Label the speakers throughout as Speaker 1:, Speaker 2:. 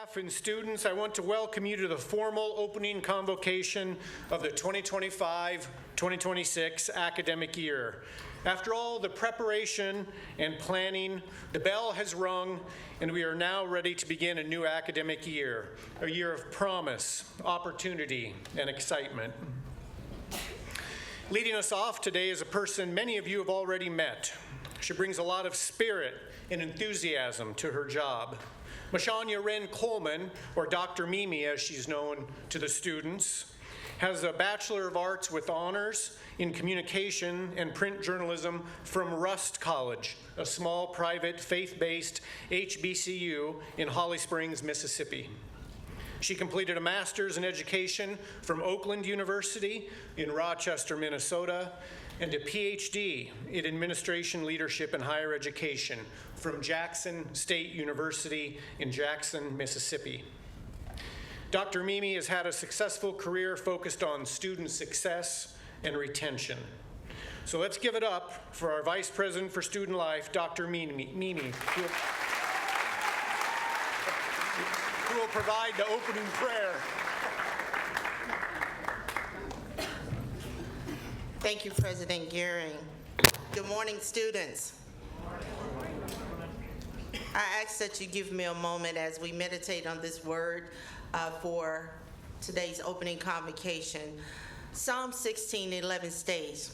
Speaker 1: Staff and students, I want to welcome you to the formal opening convocation of the 2025-2026 academic year. After all the preparation and planning, the bell has rung, and we are now ready to begin a new academic year, a year of promise, opportunity, and excitement. Leading us off today is a person many of you have already met. She brings a lot of spirit and enthusiasm to her job. Mashanya Wren Coleman, or Dr. Mimi as she's known to the students, has a Bachelor of Arts with honors in communication and print journalism from Rust College, a small private faith-based HBCU in Holly Springs, Mississippi. She completed a master's in education from Oakland University in Rochester, Minnesota, and a PhD in administration, leadership, and higher education from Jackson State University in Jackson, Mississippi. Dr. Mimi has had a successful career focused on student success and retention. So let's give it up for our Vice President for Student Life, Dr. Mimi, who will provide the opening prayer.
Speaker 2: Thank you, President Gearing. Good morning, students. I ask that you give me a moment as we meditate on this word for today's opening convocation. Psalm 16:11 states,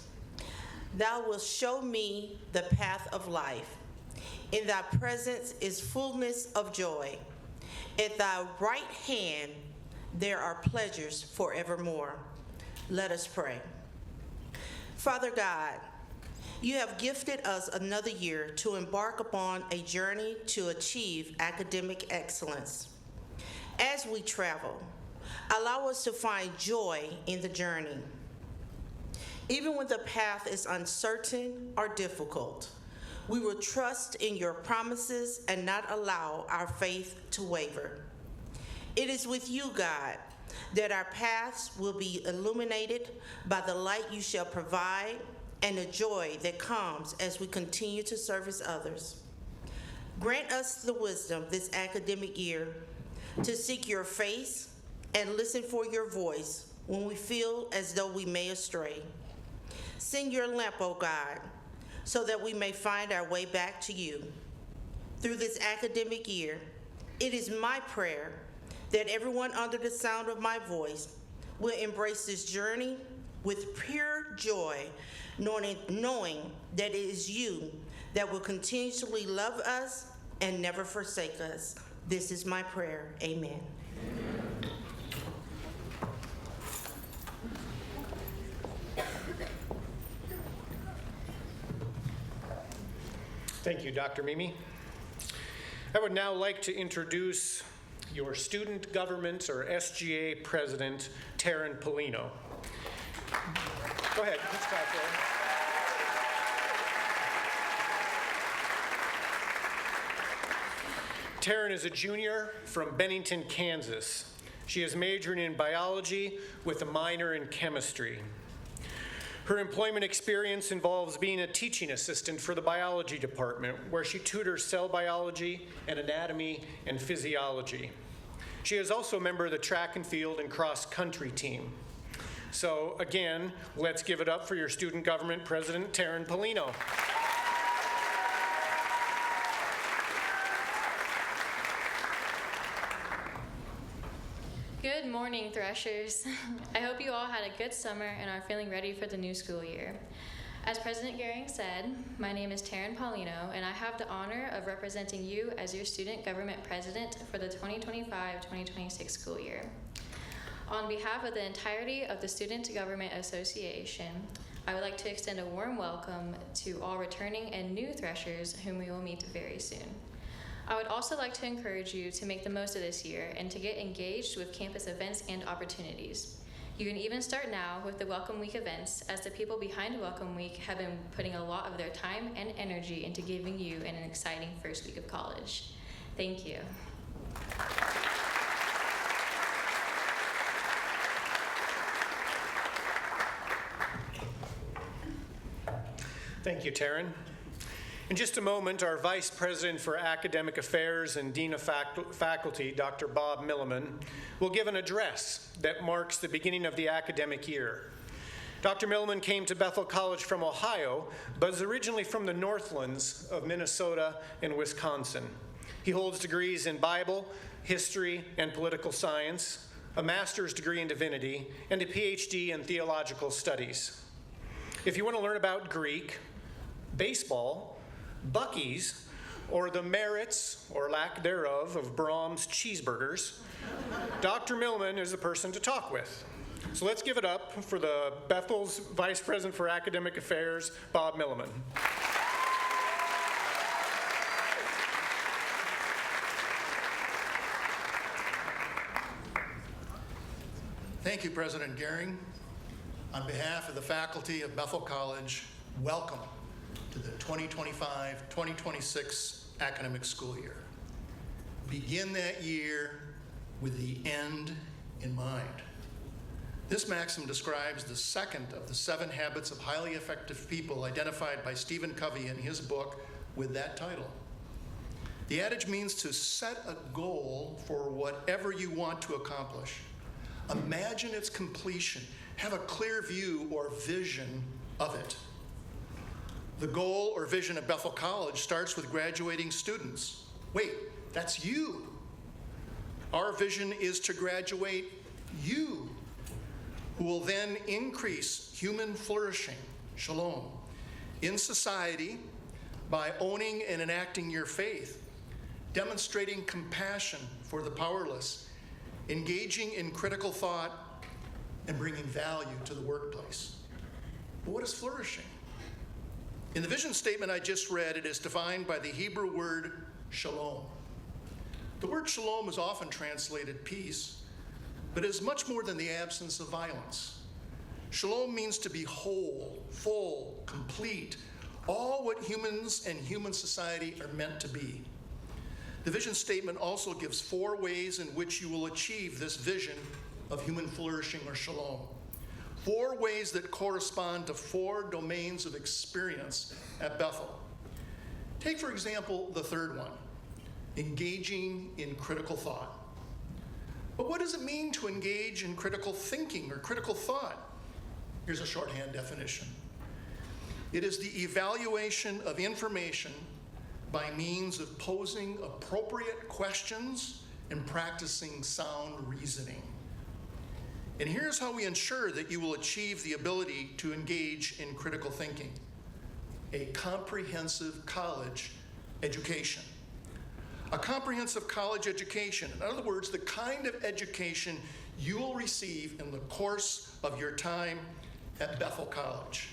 Speaker 2: "Thou wilt show me the path of life. In thy presence is fullness of joy. At thy right hand there are pleasures forevermore." Let us pray. Father God, you have gifted us another year to embark upon a journey to achieve academic excellence. As we travel, allow us to find joy in the journey. Even when the path is uncertain or difficult, we will trust in your promises and not allow our faith to waver. It is with you, God, that our paths will be illuminated by the light you shall provide and the joy that comes as we continue to service others. Grant us the wisdom this academic year to seek your face and listen for your voice when we feel as though we may astray. Send your lamp, O God, so that we may find our way back to you. Through this academic year, it is my prayer that everyone under the sound of my voice will embrace this journey with pure joy, knowing that it is you that will continually love us and never forsake us. This is my prayer. Amen.
Speaker 1: Thank you, Dr. Mimi. I would now like to introduce your Student Government, or SGA President, Taryn Polino. Go ahead, let's clap there. Taryn is a junior from Bennington, Kansas. She is majoring in biology with a minor in chemistry. Her employment experience involves being a teaching assistant for the biology department, where she tutors cell biology and anatomy and physiology. She is also a member of the track and field and cross-country team. So again, let's give it up for your Student Government President, Taryn Polino.
Speaker 3: Good morning, Threshers. I hope you all had a good summer and are feeling ready for the new school year. As President Gehring said, my name is Taryn Polino, and I have the honor of representing you as your Student Government President for the 2025-2026 school year. On behalf of the entirety of the Student Government Association, I would like to extend a warm welcome to all returning and new Threshers whom we will meet very soon. I would also like to encourage you to make the most of this year and to get engaged with campus events and opportunities. You can even start now with the Welcome Week events, as the people behind Welcome Week have been putting a lot of their time and energy into giving you an exciting first week of college. Thank you.
Speaker 1: Thank you, Taryn. In just a moment, our Vice President for Academic Affairs and Dean of Faculty, Dr. Bob Milliman, will give an address that marks the beginning of the academic year. Dr. Milliman came to Bethel College from Ohio, but is originally from the Northlands of Minnesota and Wisconsin. He holds degrees in Bible, history, and political science, a master's degree in divinity, and a PhD in theological studies. If you want to learn about Greek, baseball, Buc-ee's, or the merits, or lack thereof, of Brahms cheeseburgers, Dr. Milliman is the person to talk with. So let's give it up for the Bethel's Vice President for Academic Affairs, Bob Milliman.
Speaker 4: Thank you, President Gehring. On behalf of the faculty of Bethel College, welcome to the 2025-2026 academic school year. Begin that year with the end in mind. This maxim describes the second of the 7 habits of highly effective people identified by Stephen Covey in his book with that title. The adage means to set a goal for whatever you want to accomplish. Imagine its completion. Have a clear view or vision of it. The goal or vision of Bethel College starts with graduating students. Wait, that's you. Our vision is to graduate you, who will then increase human flourishing, shalom, in society by owning and enacting your faith, demonstrating compassion for the powerless, engaging in critical thought, and bringing value to the workplace. But what is flourishing? In the vision statement I just read, it is defined by the Hebrew word shalom. The word shalom is often translated peace, but it is much more than the absence of violence. Shalom means to be whole, full, complete, all what humans and human society are meant to be. The vision statement also gives 4 ways in which you will achieve this vision of human flourishing or shalom. 4 ways that correspond to 4 domains of experience at Bethel. Take, for example, the 3rd one, engaging in critical thought. But what does it mean to engage in critical thinking or critical thought? Here's a shorthand definition. It is the evaluation of information by means of posing appropriate questions and practicing sound reasoning. And here's how we ensure that you will achieve the ability to engage in critical thinking: a comprehensive college education. A comprehensive college education, in other words, the kind of education you will receive in the course of your time at Bethel College.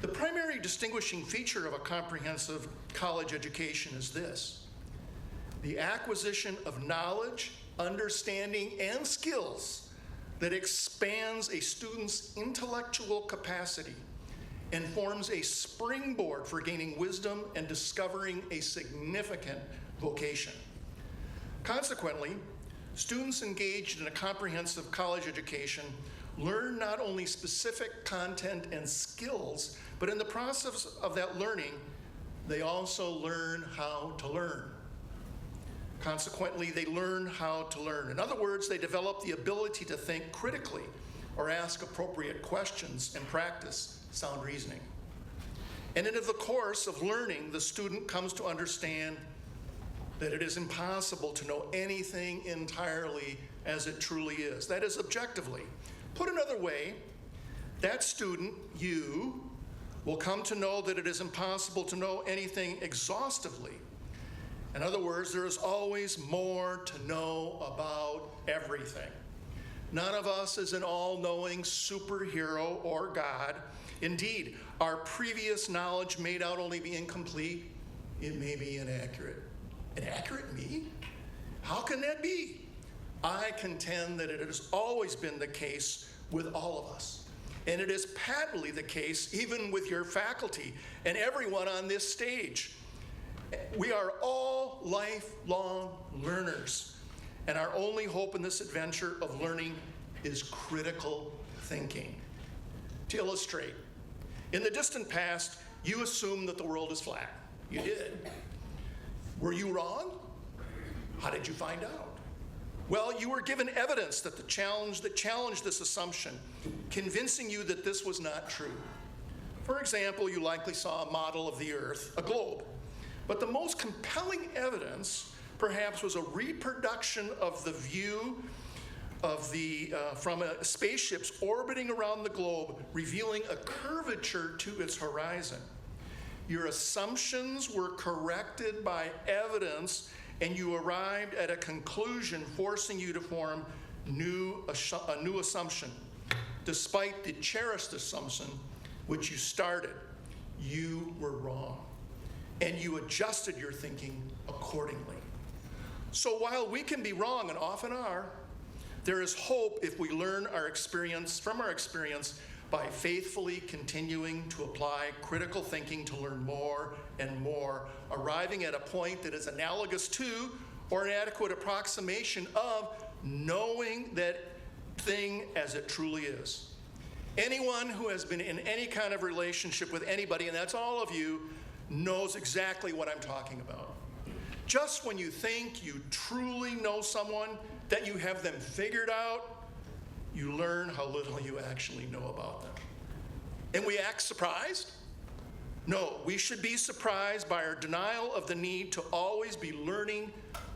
Speaker 4: The primary distinguishing feature of a comprehensive college education is this: the acquisition of knowledge, understanding, and skills that expands a student's intellectual capacity and forms a springboard for gaining wisdom and discovering a significant vocation. Consequently, students engaged in a comprehensive college education learn not only specific content and skills, but in the process of that learning, they also learn how to learn. Consequently, they learn how to learn. In other words, they develop the ability to think critically or ask appropriate questions and practice sound reasoning. And in the course of learning, the student comes to understand that it is impossible to know anything entirely as it truly is. That is, objectively. Put another way, that student, you, will come to know that it is impossible to know anything exhaustively. In other words, there is always more to know about everything. None of us is an all-knowing superhero or God. Indeed, our previous knowledge may not only be incomplete, it may be inaccurate. Inaccurate, me? How can that be? I contend that it has always been the case with all of us. And it is patently the case even with your faculty and everyone on this stage. We are all lifelong learners, and our only hope in this adventure of learning is critical thinking. To illustrate, in the distant past, You assume that the world is flat. You did. Were you wrong? How did you find out? Well, you were given evidence that challenged this assumption, convincing you that this was not true. For example, you likely saw a model of the Earth, a globe. But the most compelling evidence, perhaps, was a reproduction of the view of from spaceships orbiting around the globe, revealing a curvature to its horizon. Your assumptions were corrected by evidence, and you arrived at a conclusion forcing you to form a new assumption. Despite the cherished assumption which you started, you were wrong, and you adjusted your thinking accordingly. So while we can be wrong, and often are, there is hope if we learn from our experience by faithfully continuing to apply critical thinking to learn more and more, arriving at a point that is analogous to or an adequate approximation of knowing that thing as it truly is. Anyone who has been in any kind of relationship with anybody, and that's all of you, knows exactly what I'm talking about. Just when you think you truly know someone, that you have them figured out, you learn how little you actually know about them. And we act surprised? No, we should be surprised by our denial of the need to always be learning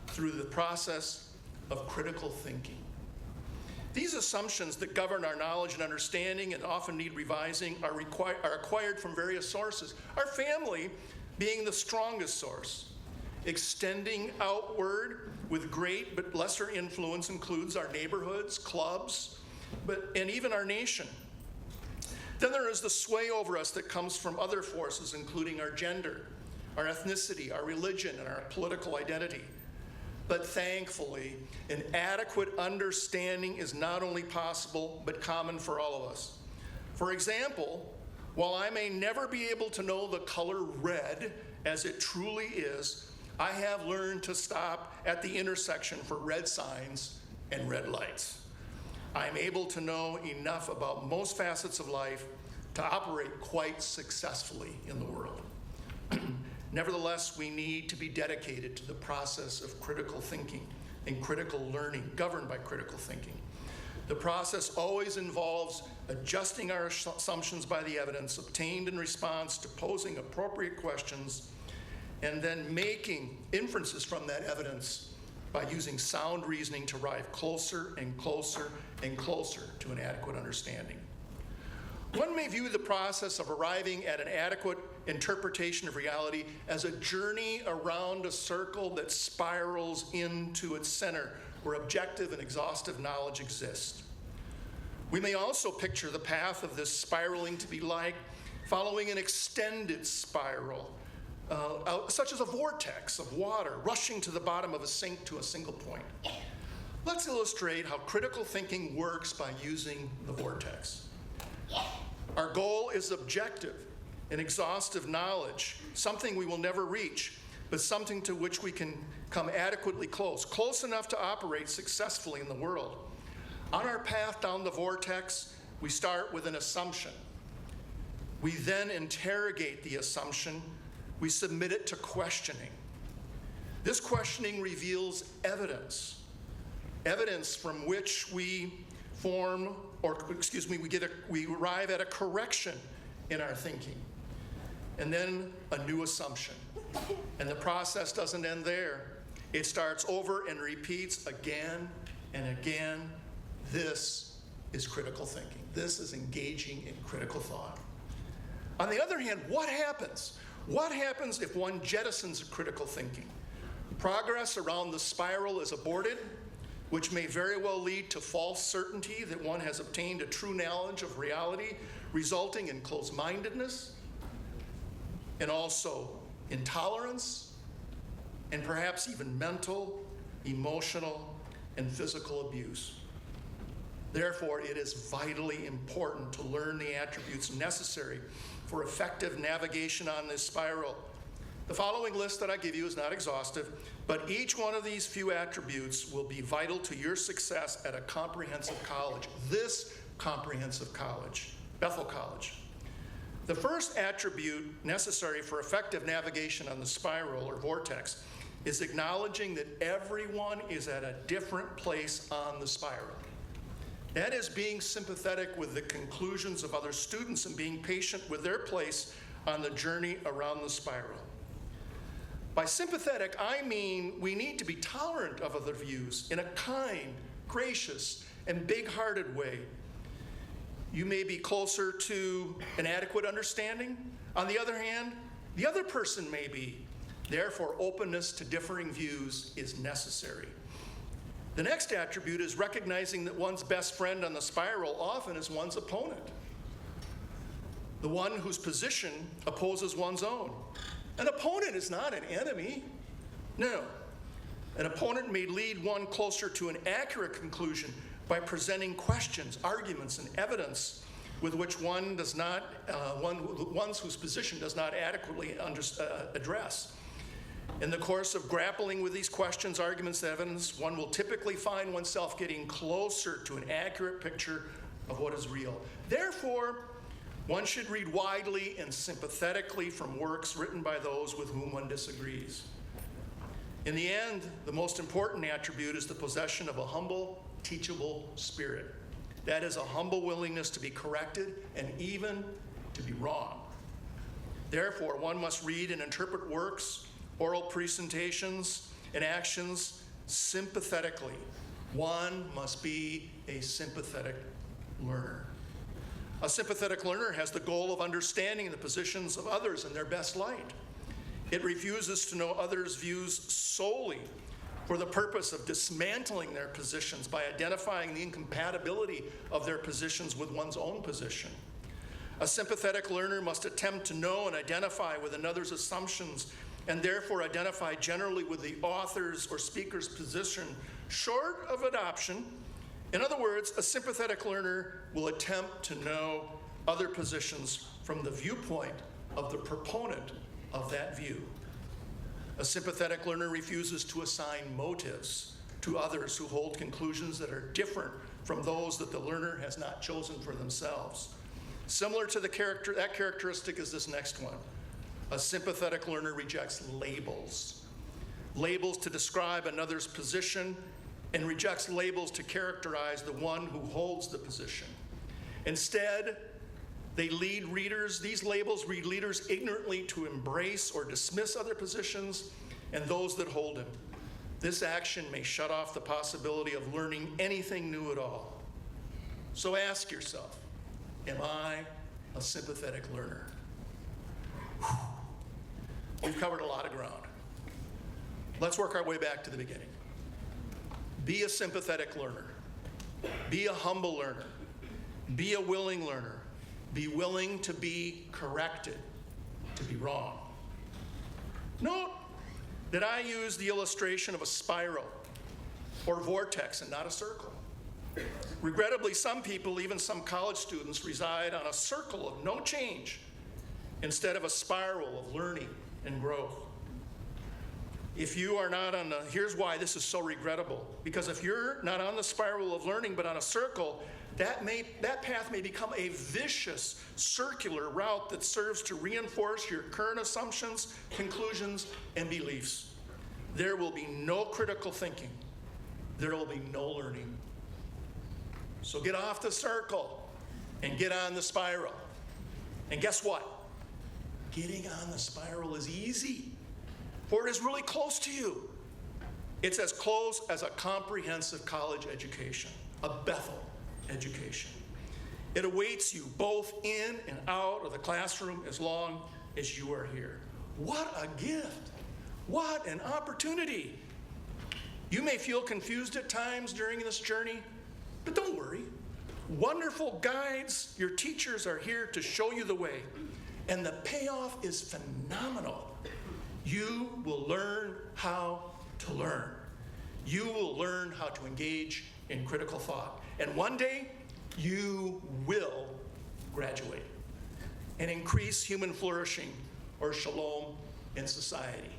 Speaker 4: through the process of critical thinking. These assumptions that govern our knowledge and understanding and often need revising are acquired from various sources, our family being the strongest source. Extending outward with great but lesser influence includes our neighborhoods, clubs, and even our nation. Then there is the sway over us that comes from other forces, including our gender, our ethnicity, our religion, and our political identity. But thankfully, an adequate understanding is not only possible, but common for all of us. For example, while I may never be able to know the color red as it truly is, I have learned to stop at the intersection for red signs and red lights. I am able to know enough about most facets of life to operate quite successfully in the world. Nevertheless, we need to be dedicated to the process of critical thinking and critical learning, governed by critical thinking. The process always involves adjusting our assumptions by the evidence obtained in response to posing appropriate questions, and then making inferences from that evidence by using sound reasoning to arrive closer and closer and closer to an adequate understanding. One may view the process of arriving at an adequate interpretation of reality as a journey around a circle that spirals into its center, where objective and exhaustive knowledge exist. We may also picture the path of this spiraling to be like following an extended spiral, such as a vortex of water rushing to the bottom of a sink to a single point. Let's illustrate how critical thinking works by using the vortex. Our goal is objective and exhaustive knowledge, something we will never reach, but something to which we can come adequately close enough to operate successfully in the world. On our path down the vortex, we start with an assumption. We then interrogate the assumption. We submit it to questioning. This questioning reveals evidence from which we we arrive at a correction in our thinking, and then a new assumption. And the process doesn't end there. It starts over and repeats again and again. This is critical thinking. This is engaging in critical thought. On the other hand, what happens? What happens if one jettisons critical thinking? Progress around the spiral is aborted, which may very well lead to false certainty that one has obtained a true knowledge of reality, resulting in closed-mindedness and also intolerance, and perhaps even mental, emotional, and physical abuse. Therefore, it is vitally important to learn the attributes necessary for effective navigation on this spiral. The following list that I give you is not exhaustive, but each one of these few attributes will be vital to your success at a comprehensive college. This comprehensive college, Bethel College. The first attribute necessary for effective navigation on the spiral or vortex is acknowledging that everyone is at a different place on the spiral. That is being sympathetic with the conclusions of other students and being patient with their place on the journey around the spiral. By sympathetic, I mean we need to be tolerant of other views in a kind, gracious, and big-hearted way. You may be closer to an adequate understanding. On the other hand, the other person may be. Therefore, openness to differing views is necessary. The next attribute is recognizing that one's best friend on the spiral often is one's opponent, the one whose position opposes one's own. An opponent is not an enemy. No. An opponent may lead one closer to an accurate conclusion by presenting questions, arguments, and evidence with which one's whose position does not adequately address. In the course of grappling with these questions, arguments, and evidence, one will typically find oneself getting closer to an accurate picture of what is real. Therefore, one should read widely and sympathetically from works written by those with whom one disagrees. In the end, the most important attribute is the possession of a humble, teachable spirit. That is a humble willingness to be corrected and even to be wrong. Therefore, one must read and interpret works, oral presentations, and actions sympathetically. One must be a sympathetic learner. A sympathetic learner has the goal of understanding the positions of others in their best light. It refuses to know others' views solely for the purpose of dismantling their positions by identifying the incompatibility of their positions with one's own position. A sympathetic learner must attempt to know and identify with another's assumptions and therefore identify generally with the author's or speaker's position short of adoption. In other words, a sympathetic learner will attempt to know other positions from the viewpoint of the proponent of that view. A sympathetic learner refuses to assign motives to others who hold conclusions that are different from those that the learner has not chosen for themselves. Similar to that characteristic is this next one. A sympathetic learner rejects labels. Labels to describe another's position and rejects labels to characterize the one who holds the position. Instead, these labels lead leaders ignorantly to embrace or dismiss other positions and those that hold him. This action may shut off the possibility of learning anything new at all. So ask yourself, am I a sympathetic learner? Whew. We've covered a lot of ground. Let's work our way back to the beginning. Be a sympathetic learner. Be a humble learner. Be a willing learner. Be willing to be corrected, to be wrong. Note that I use the illustration of a spiral or vortex and not a circle. Regrettably, some people, even some college students, reside on a circle of no change instead of a spiral of learning and growth. If you are not on here's why this is so regrettable. Because if you're not on the spiral of learning but on a circle, that path may become a vicious circular route that serves to reinforce your current assumptions, conclusions, and beliefs. There will be no critical thinking. There will be no learning. So get off the circle and get on the spiral. And guess what? Getting on the spiral is easy, for it is really close to you. It's as close as a comprehensive college education, a Bethel education. It awaits you both in and out of the classroom as long as you are here. What a gift! What an opportunity! You may feel confused at times during this journey, but don't worry. Wonderful guides, your teachers are here to show you the way, and the payoff is phenomenal. You will learn how to learn. You will learn how to engage in critical thought. And one day, you will graduate and increase human flourishing or shalom in society.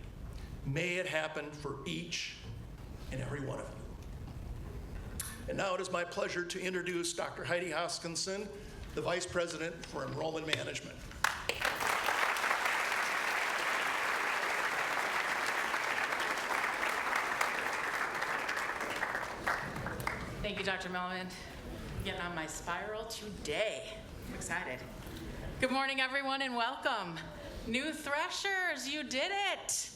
Speaker 4: May it happen for each and every one of you. And now it is my pleasure to introduce Dr. Heidi Hoskinson, the Vice President for Enrollment Management.
Speaker 5: Thank you, Dr. Millman. Getting on my spiral today. I'm excited. Good morning, everyone, and welcome. New Threshers, you did it.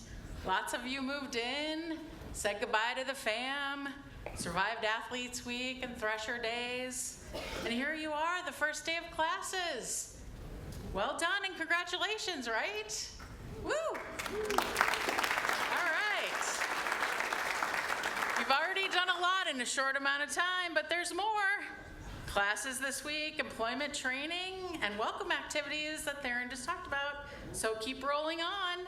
Speaker 5: Lots of you moved in, said goodbye to the fam, survived Athletes Week and Thresher Days, and here you are, the first day of classes. Well done and congratulations, right? Woo! All right. You've already done a lot in a short amount of time, but there's more. Classes this week, employment training, and welcome activities that Theron just talked about, so keep rolling on.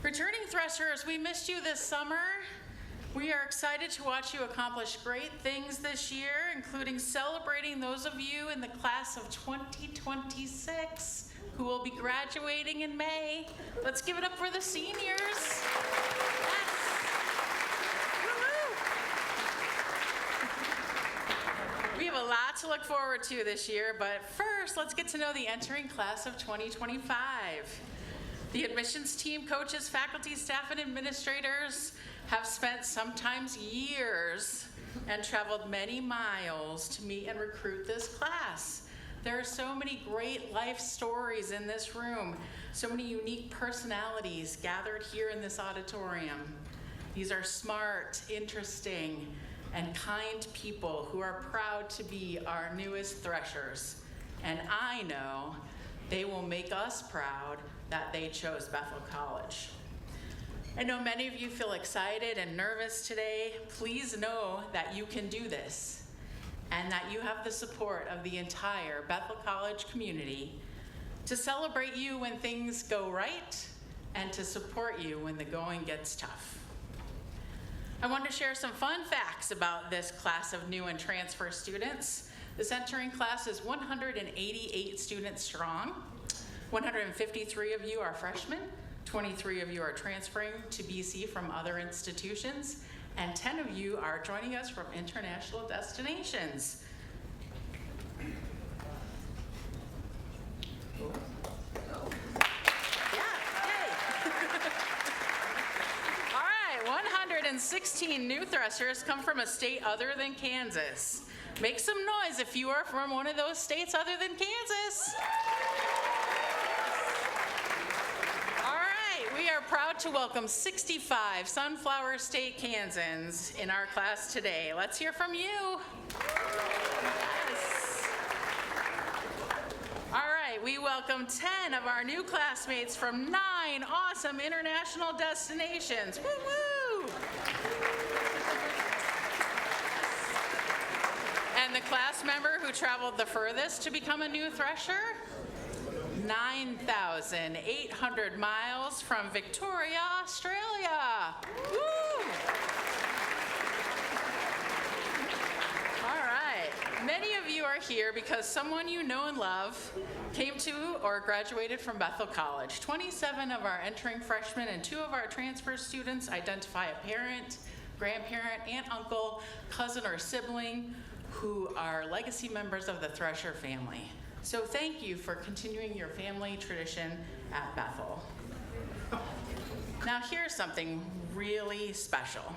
Speaker 5: Returning Threshers, we missed you this summer. We are excited to watch you accomplish great things this year, including celebrating those of you in the class of 2026 who will be graduating in May. Let's give it up for the seniors. Yes. Woo-hoo. We have a lot to look forward to this year, but first, let's get to know the entering class of 2025. The admissions team, coaches, faculty, staff, and administrators have spent sometimes years and traveled many miles to meet and recruit this class. There are so many great life stories in this room, so many unique personalities gathered here in this auditorium. These are smart, interesting, and kind people who are proud to be our newest Threshers. And I know they will make us proud that they chose Bethel College. I know many of you feel excited and nervous today. Please know that you can do this and that you have the support of the entire Bethel College community to celebrate you when things go right and to support you when the going gets tough. I want to share some fun facts about this class of new and transfer students. This entering class is 188 students strong. 153 of you are freshmen, 23 of you are transferring to BC from other institutions, and 10 of you are joining us from international destinations. Yeah, yay. All right, 116 new Threshers come from a state other than Kansas. Make some noise if you are from one of those states other than Kansas. We are proud to welcome 65 Sunflower State Kansans in our class today. Let's hear from you. Yes. All right, we welcome 10 of our new classmates from 9 awesome international destinations. Woo-woo! And the class member who traveled the furthest to become a new Thresher? 9,800 miles from Victoria, Australia. Woo! All right. Many of you are here because someone you know and love came to or graduated from Bethel College. 27 of our entering freshmen and 2 of our transfer students identify a parent, grandparent, aunt, uncle, cousin, or sibling who are legacy members of the Thresher family. So thank you for continuing your family tradition at Bethel. Now here's something really special.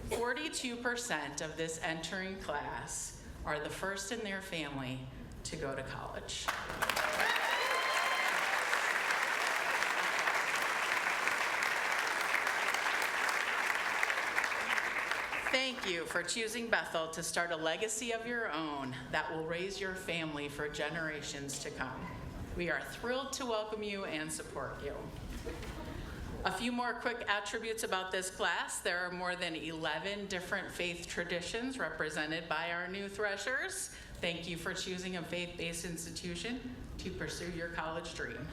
Speaker 5: 42% of this entering class are the first in their family to go to college. Thank you for choosing Bethel to start a legacy of your own that will raise your family for generations to come. We are thrilled to welcome you and support you. A few more quick attributes about this class. There are more than 11 different faith traditions represented by our new Threshers. Thank you for choosing a faith-based institution to pursue your college dream.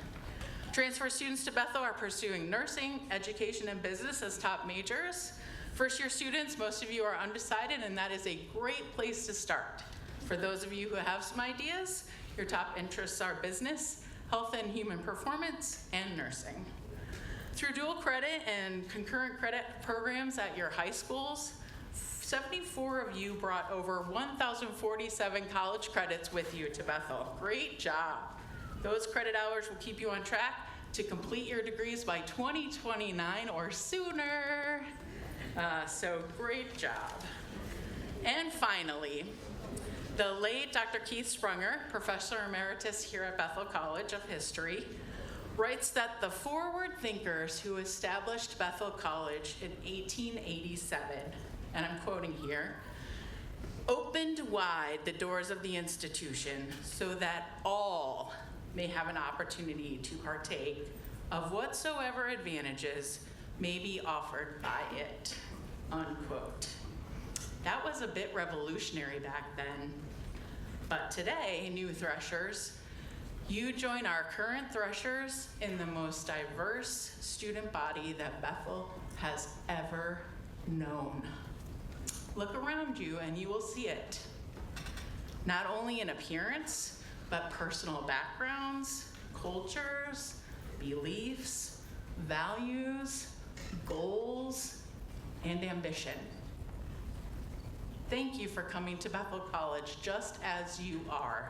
Speaker 5: Transfer students to Bethel are pursuing nursing, education, and business as top majors. First-year students, most of you are undecided, and that is a great place to start. For those of you who have some ideas, your top interests are business, health and human performance, and nursing. Through dual credit and concurrent credit programs at your high schools, 74 of you brought over 1,047 college credits with you to Bethel. Great job. Those credit hours will keep you on track to complete your degrees by 2029 or sooner. So great job. And finally, the late Dr. Keith Sprunger, Professor Emeritus here at Bethel College of History, writes that the forward thinkers who established Bethel College in 1887, and I'm quoting here, opened wide the doors of the institution so that all may have an opportunity to partake of whatsoever advantages may be offered by it, unquote. That was a bit revolutionary back then. But today, new Threshers, you join our current Threshers in the most diverse student body that Bethel has ever known. Look around you and you will see it. Not only in appearance, but personal backgrounds, cultures, beliefs, values, goals, and ambition. Thank you for coming to Bethel College just as you are,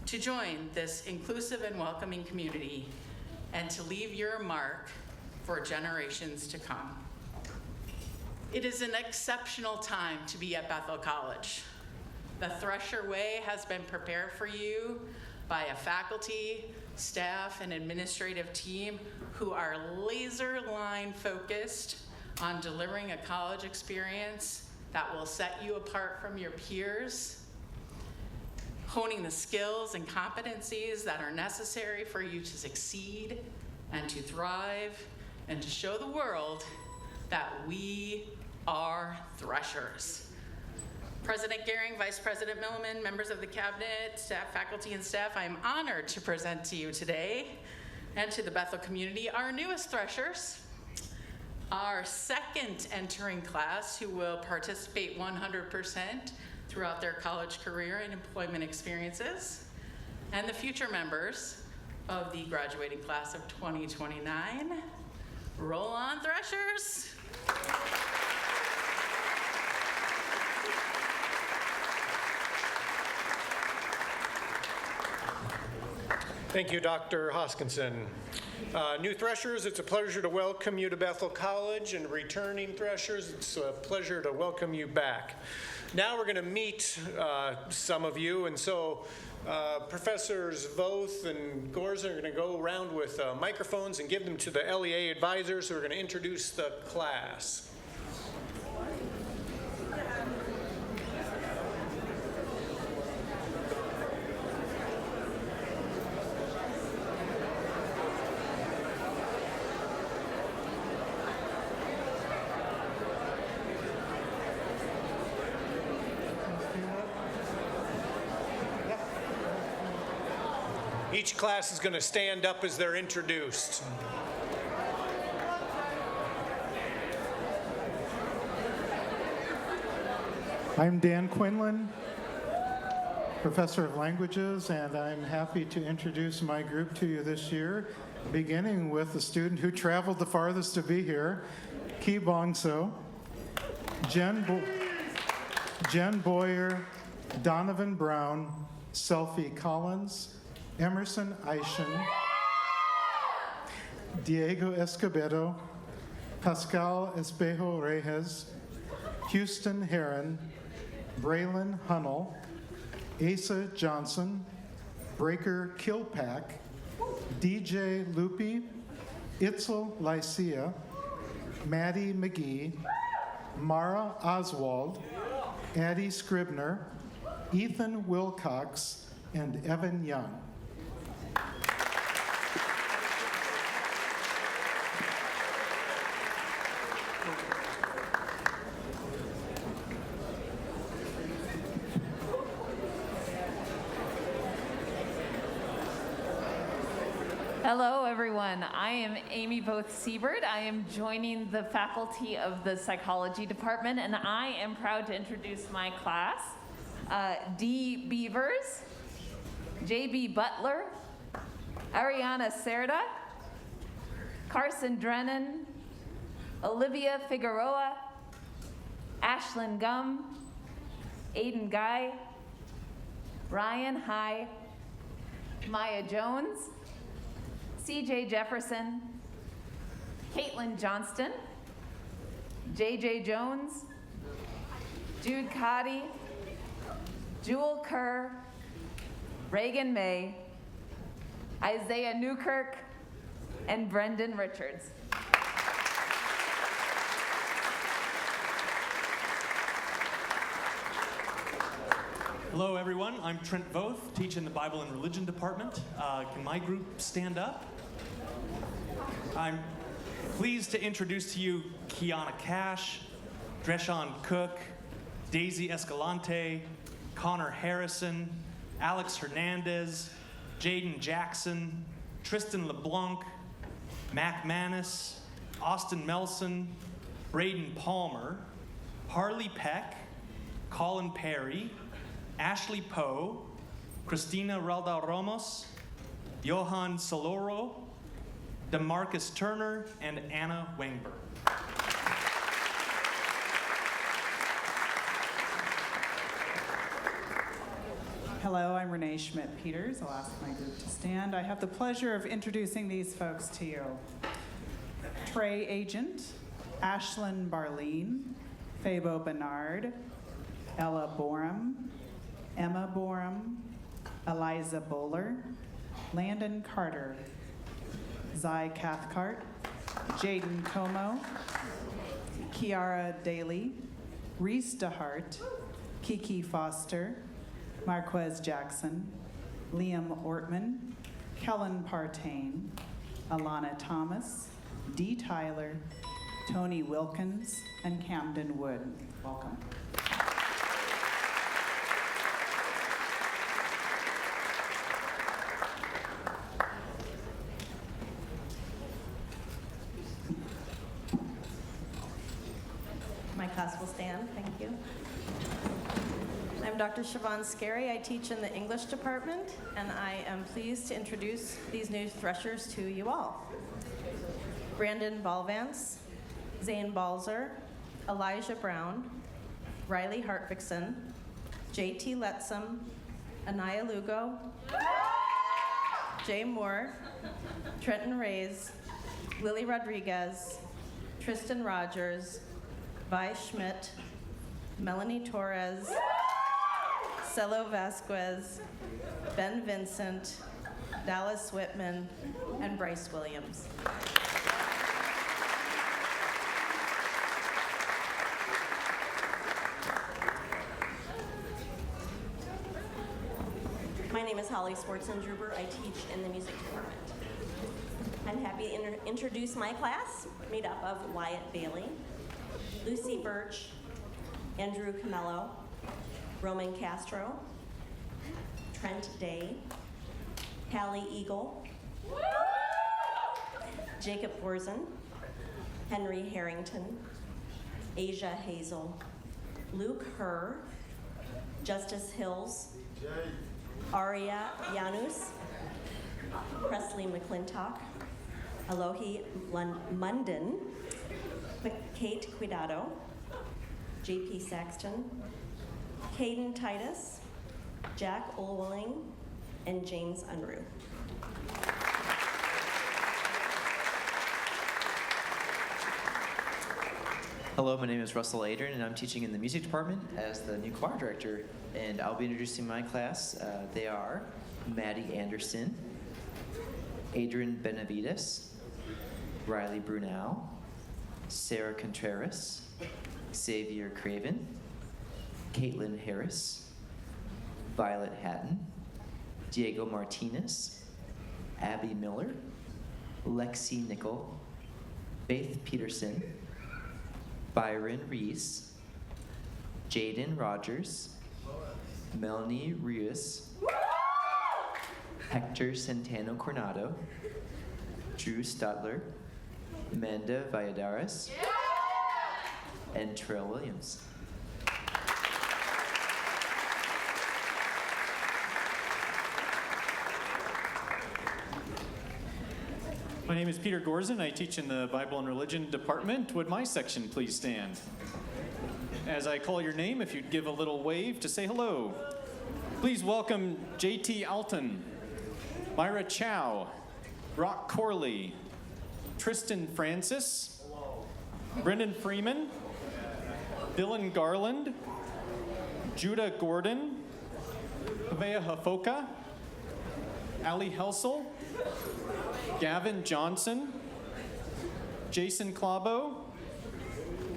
Speaker 5: to join this inclusive and welcoming community and to leave your mark for generations to come. It is an exceptional time to be at Bethel College. The Thresher Way has been prepared for you by a faculty, staff, and administrative team who are laser-line focused on delivering a college experience that will set you apart from your peers, honing the skills and competencies that are necessary for you to succeed and to thrive and to show the world that we are Threshers. President Gehring, Vice President Milliman, members of the cabinet, staff, faculty, and staff, I am honored to present to you today and to the Bethel community our newest Threshers, our second entering class who will participate 100% throughout their college career and employment experiences, and the future members of the graduating class of 2029. Roll on, Threshers!
Speaker 1: Thank you, Dr. Hoskinson. New Threshers, it's a pleasure to welcome you to Bethel College, and returning Threshers, it's a pleasure to welcome you back. Now we're going to meet some of you, and so Professors Voth and Gorza are going to go around with microphones and give them to the LEA advisors who are going to introduce the class. Each class is going to stand up as they're introduced.
Speaker 6: I'm Dan Quinlan, Professor of Languages, and I'm happy to introduce my group to you this year, beginning with the student who traveled the farthest to be here, Ki Bong So, Jen Boyer, Donovan Brown, Selfie Collins, Emerson Eischen, Diego Escobedo, Pascal Espejo Reyes, Houston Heron, Braylon Hunnell, Asa Johnson, Breaker Kilpack, DJ Loopy, Itzel Lycia, Maddie McGee, Mara Oswald, Addie Scribner, Ethan Wilcox, and Evan Young.
Speaker 7: Hello, everyone. I am Amy Voth Siebert. I am joining the faculty of the psychology department, and I am proud to introduce my class. D. Beavers, J.B. Butler, Ariana Cerda, Carson Drennan, Olivia Figueroa, Ashlyn Gum, Aiden Guy, Ryan High, Maya Jones, C.J. Jefferson, Caitlin Johnston, J.J. Jones, Jude Cotty, Jewel Kerr, Reagan May, Isaiah Newkirk, and Brendan Richards.
Speaker 8: Hello, everyone. I'm Trent Voth, teach in the Bible and Religion department. Can my group stand up? I'm pleased to introduce to you Kiana Cash, Dreshawn Cook, Daisy Escalante, Connor Harrison, Alex Hernandez, Jaden Jackson, Tristan LeBlanc, Mac Manis, Austin Melson, Braden Palmer, Harley Peck, Colin Perry, Ashley Poe, Christina Raldao Ramos, Johan Soloro, DeMarcus Turner, and Anna Wangberg.
Speaker 9: Hello, I'm Renee Schmidt-Peters. I'll ask my group to stand. I have the pleasure of introducing these folks to you. Trey Agent, Ashlyn Barleen, Fabo Bernard, Ella Borum, Emma Borum, Eliza Bowler, Landon Carter, Zai Cathcart, Jaden Como, Kiara Daly, Reese DeHart, Kiki Foster, Marquez Jackson, Liam Ortman, Kellen Partain, Alana Thomas, Dee Tyler, Tony Wilkins, and Camden Wood. Welcome.
Speaker 10: My class will stand, thank you. I'm Dr. Siobhan Scary. I teach in the English department, and I am pleased to introduce these new threshers to you all. Brandon Balvance, Zane Balzer, Elijah Brown, Riley Hartvickson, JT Letzum, Anaya Lugo, Jay Moore, Trenton Reyes, Lily Rodriguez, Tristan Rogers, Vi Schmidt, Melanie Torres, Celo Vasquez, Ben Vincent, Dallas Whitman, and Bryce Williams.
Speaker 11: My name is Holly Sportson-Druber. I teach in the music department. I'm happy to introduce my class, made up of Wyatt Bailey, Lucy Birch, Andrew Camello, Roman Castro, Trent Day, Hallie Eagle, Jacob Borzen, Henry Harrington, Asia Hazel, Luke Herr, Justice Hills, Aria Janus, Presley McClintock, Alohi Munden, Kate Cuidado, JP Saxton, Caden Titus, Jack Olwilling, and James Unruh.
Speaker 12: Hello, my name is Russell Adrian, and I'm teaching in the music department as the new choir director. And I'll be introducing my class. They are Maddie Anderson, Adrian Benavides, Riley Brunel, Sarah Contreras, Xavier Craven, Caitlin Harris, Violet Hatton, Diego Martinez, Abby Miller, Lexi Nickel, Faith Peterson, Byron Reese, Jaden Rogers, Melanie Rios, Hector Centeno Coronado, Drew Stutler, Amanda Valladares, and Trail Williams.
Speaker 13: My name is Peter Gorzen. I teach in the Bible and Religion department. Would my section please stand? As I call your name, if you'd give a little wave to say hello. Please welcome JT Alton, Myra Chow, Brock Corley, Tristan Francis, Brendan Freeman, Dylan Garland, Judah Gordon, Havea Hafoka, Ali Helsel, Gavin Johnson, Jason Clabo,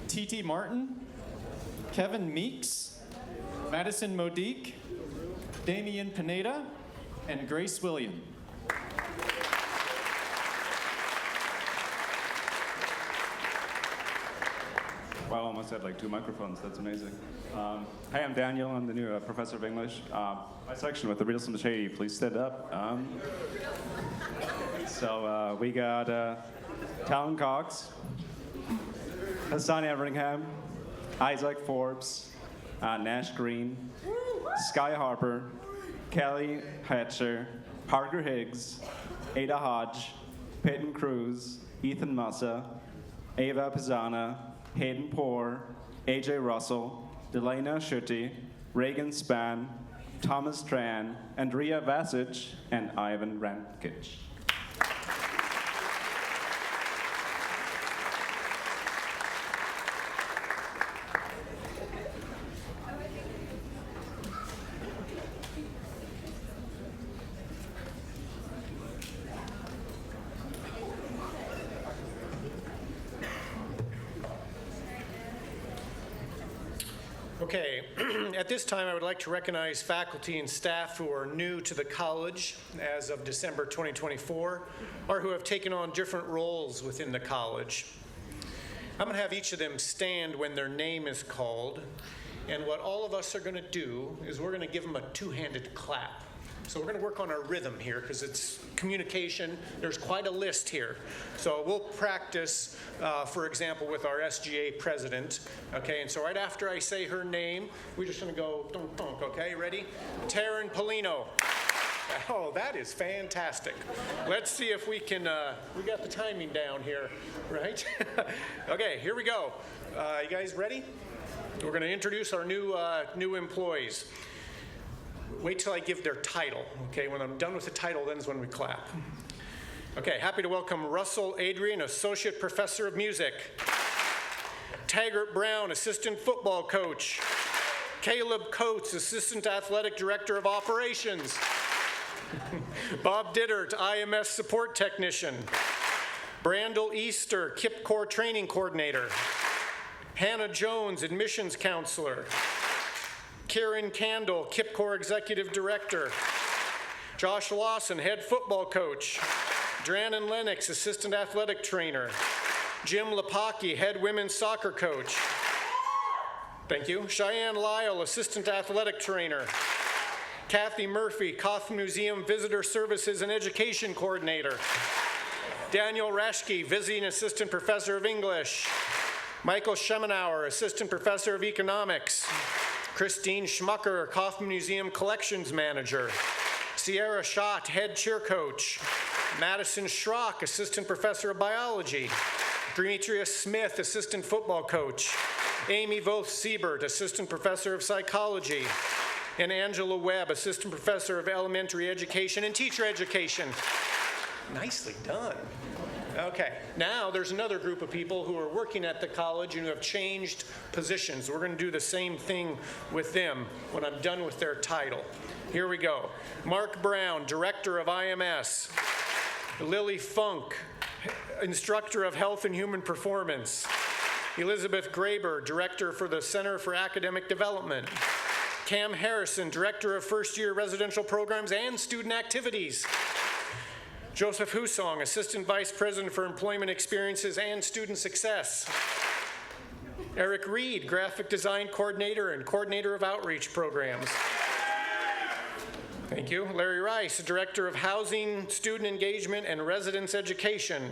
Speaker 13: Titi Martin, Kevin Meeks, Madison Modique, Damian Pineda, and Grace William.
Speaker 14: Wow, I almost had like 2 microphones. That's amazing. Hi, I'm Daniel. I'm the new professor of English. My section with the Riddles and Shady, please stand up. So we got Talon Cox, Hassan Everingham, Isaac Forbes, Nash Green, Sky Harper, Kelly Hatcher, Parker Higgs, Ada Hodge, Peyton Cruz, Ethan Massa, Ava Pizzana, Hayden Poor, AJ Russell, Delana Schutte, Reagan Span, Thomas Tran, Andrea Vasich, and Ivan Rankich.
Speaker 1: Okay, at this time I would like to recognize faculty and staff who are new to the college as of December 2024, or who have taken on different roles within the college. I'm going to have each of them stand when their name is called, and what all of us are going to do is we're going to give them a two-handed clap. So we're going to work on our rhythm here because it's communication. There's quite a list here. So we'll practice, for example, with our SGA president. Okay, and so right after I say her name, we're just going to go dunk, dunk, okay? Ready? Taryn Polino. Oh, that is fantastic. Let's see if we can, we got the timing down here, right? Okay, here we go. You guys ready? We're going to introduce our new employees. Wait till I give their title, okay? When I'm done with the title, then is when we clap. Okay, happy to welcome Russell Adrian, Associate Professor of Music. Taggart Brown, Assistant Football Coach. Caleb Coates, Assistant Athletic Director of Operations. Bob Dittert, IMS Support Technician. Brandel Easter, KIP Corps Training Coordinator. Hannah Jones, Admissions Counselor. Kieran Candle, KIP Corps Executive Director. Josh Lawson, Head Football Coach. Drannon Lennox, Assistant Athletic Trainer. Jim Lapaki, Head Women's Soccer Coach. Thank you. Cheyenne Lyle, Assistant Athletic Trainer. Kathy Murphy, Koth Museum Visitor Services and Education Coordinator. Daniel Rashke, Visiting Assistant Professor of English. Michael Schemenauer, Assistant Professor of Economics. Christine Schmucker, Kaufman Museum Collections Manager. Sierra Schott, Head Cheer Coach. Madison Schrock, Assistant Professor of Biology. Demetrius Smith, Assistant Football Coach. Amy Voth Siebert, Assistant Professor of Psychology. And Angela Webb, Assistant Professor of Elementary Education and Teacher Education. Nicely done. Okay, now there's another group of people who are working at the college and who have changed positions. We're going to do the same thing with them when I'm done with their title. Here we go. Mark Brown, Director of IMS. Lily Funk, Instructor of Health and Human Performance. Elizabeth Graber, Director for the Center for Academic Development. Cam Harrison, Director of First Year Residential Programs and Student Activities. Joseph Husong, Assistant Vice President for Employment Experiences and Student Success. Eric Reed, Graphic Design Coordinator and Coordinator of Outreach Programs. Thank you. Larry Rice, Director of Housing, Student Engagement, and Residence Education.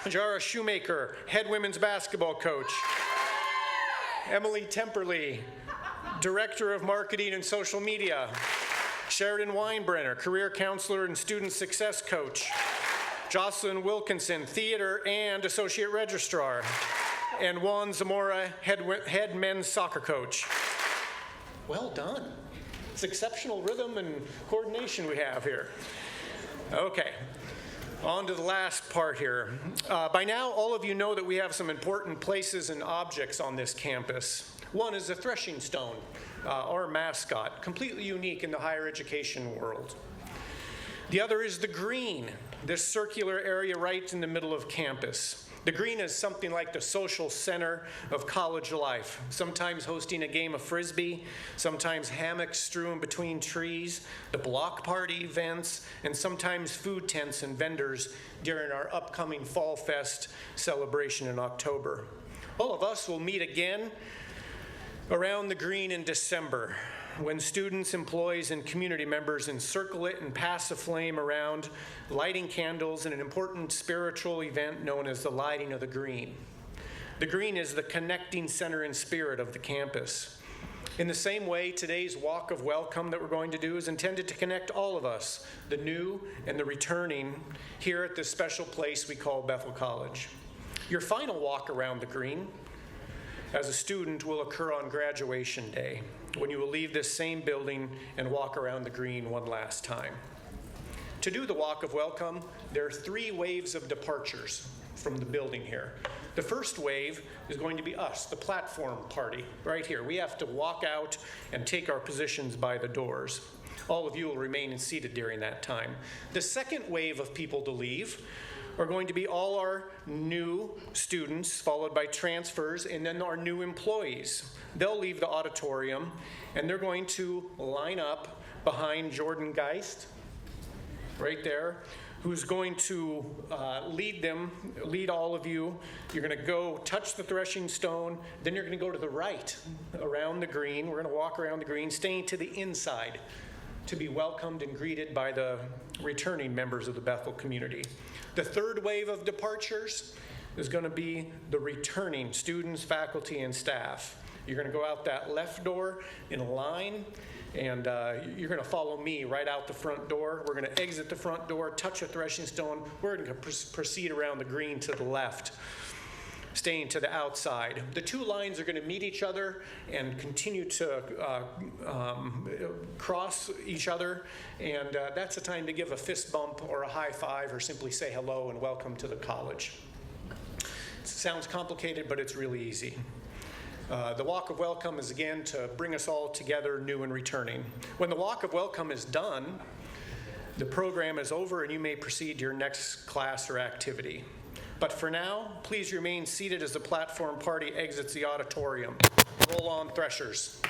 Speaker 1: Jara Shoemaker, Head Women's Basketball Coach. Emily Temperley, Director of Marketing and Social Media. Sheridan Weinbrenner, Career Counselor and Student Success Coach. Jocelyn Wilkinson, Theater and Associate Registrar. And Juan Zamora, Head Men's Soccer Coach. Well done. It's exceptional rhythm and coordination we have here. Okay, on to the last part here. By now, all of you know that we have some important places and objects on this campus. One is the threshing stone, our mascot, completely unique in the higher education world. The other is the green, this circular area right in the middle of campus. The green is something like the social center of college life, sometimes hosting a game of Frisbee, sometimes hammocks strewn between trees, the block party events, and sometimes food tents and vendors during our upcoming Fall Fest celebration in October. All of us will meet again around the green in December, when students, employees, and community members encircle it and pass a flame around, lighting candles in an important spiritual event known as the Lighting of the Green. The green is the connecting center and spirit of the campus. In the same way, today's walk of welcome that we're going to do is intended to connect all of us, the new and the returning, here at this special place we call Bethel College. Your final walk around the green as a student will occur on graduation day, when you will leave this same building and walk around the green one last time. To do the walk of welcome, there are 3 waves of departures from the building here. The first wave is going to be us, the platform party, right here. We have to walk out and take our positions by the doors. All of you will remain seated during that time. The second wave of people to leave are going to be all our new students, followed by transfers, and then our new employees. They'll leave the auditorium, and they're going to line up behind Jordan Geist, right there, who's going to lead all of you. You're going to go touch the threshing stone, then you're going to go to the right around the green. We're going to walk around the green, staying to the inside to be welcomed and greeted by the returning members of the Bethel community. The third wave of departures is going to be the returning students, faculty, and staff. You're going to go out that left door in a line, and you're going to follow me right out the front door. We're going to exit the front door, touch a threshing stone. We're going to proceed around the green to the left, staying to the outside. The 2 lines are going to meet each other and continue to cross each other, and that's the time to give a fist bump or a high five or simply say hello and welcome to the college. It sounds complicated, but it's really easy. The walk of welcome is again to bring us all together, new and returning. When the walk of welcome is done, the program is over and you may proceed to your next class or activity. But for now, please remain seated as the platform party exits the auditorium. Roll on, Threshers.